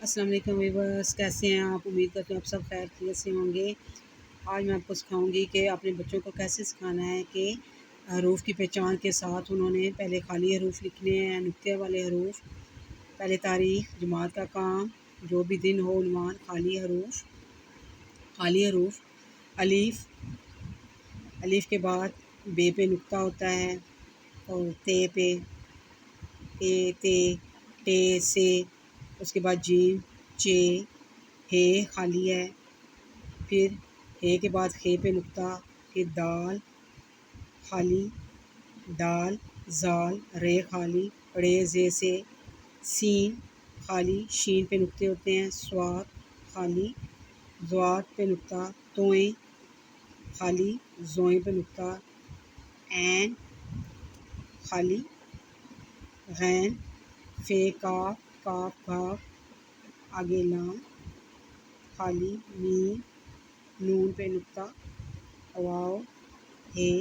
السلام علیکم ویورس، کیسے ہیں آپ؟ امید کرتی ہوں آپ سب خیر خیریت سے ہوں گے۔ آج میں آپ کو سکھاؤں گی کہ اپنے بچوں کو کیسے سکھانا ہے کہ حروف کی پہچان کے ساتھ انہوں نے پہلے خالی حروف لکھنے ہیں، نقطے والے حروف، پہلے تاریخ، جماعت کا کام، جو بھی دن ہو، عنوان، خالی حروف، الف، الف کے بعد بے پہ نقطہ ہوتا ہے، اور تے پہ، اے، تے، ٹے، سے، اس کے بعد جیم، چے، ہے خالی ہے، پھر ہے کے بعد خے پہ نقطہ، پھر دال خالی، دال، زال، رے خالی، رے زے سے، سین خالی، شین پہ نقطے ہوتے ہیں، سواد خالی، زواد پہ نقطہ، توئیں خالی، زوئیں پہ نقطہ، عین خالی، غین، فے، کاف، کاف، گھاف، آگے لام خالی، میم، نون پہ نقطہ، واو، ہے،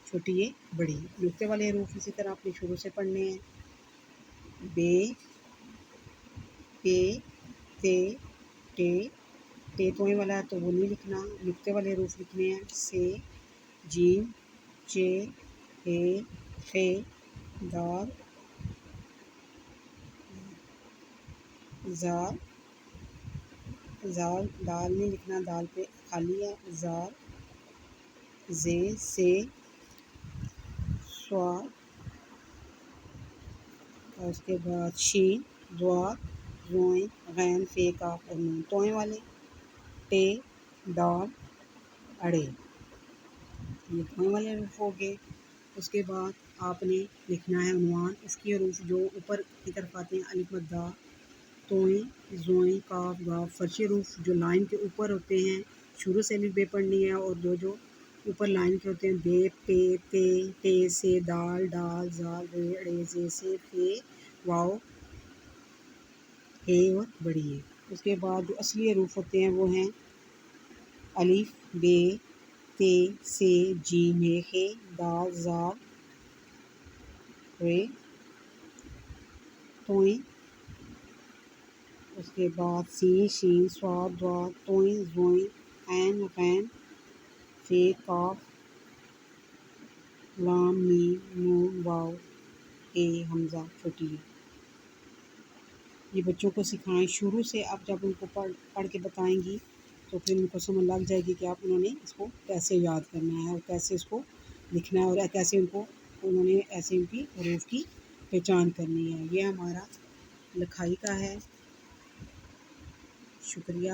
چھوٹی ہے بڑی، نقطے والے حروف اسی طرح اپنے شروع سے پڑھنے ہیں، بے، پے، تے، ٹے، ٹے توئیں والا ہے تو وہ نہیں لکھنا، نقطے والے حروف لکھنے ہیں، سے، جیم، چے، ہے، خے، دال، زال، زال، دال نہیں لکھنا، دال پہ خالی ہے، زال، زے، سے، صاد، اور اس کے بعد شین، ضاد، زوئیں، غین، فے، کاف اور نون توئیں والے، ٹے، ڈال، اڑے، یہ توئیں والے حروف ہو گئے۔ اس کے بعد آپ نے لکھنا ہے عنوان، اس کی حروف جو اوپر کی طرف آتے ہیں، الف مدہ، توئیں، زوئیں، کاف، گاف، فرشی حروف جو لائن کے اوپر ہوتے ہیں، شروع سے الف بے پڑھنی ہے، اور جو اوپر لائن کے ہوتے ہیں، بے، پے، تے، ٹے، سے، دال، ڈال، زال، رے، اڑے، زے، سے، فے، واو، ہے اور بڑی ہے۔ اس کے بعد جو اصلی حروف ہوتے ہیں وہ ہیں الف، بے، تے، سے، جیم، ہے، خے، دال، زال، رے، توئیں، اس کے بعد سین، شین، صاد، ضاد، توئیں، زوئیں، عین، غین، فے، کاف، لام، میم، نون، واو، ہے، حمزہ، چھوٹی ہے۔ یہ بچوں کو سکھائیں شروع سے، اب جب ان کو پڑھ کے بتائیں گی تو پھر ان کو سمجھ لگ جائے گی کہ آپ انہوں نے اس کو کیسے یاد کرنا ہے اور کیسے اس کو لکھنا ہے، اور کیسے انہوں نے ایسے ان کی حروف کی پہچان کرنی ہے۔ یہ ہمارا لکھائی کا ہے۔ شکریہ۔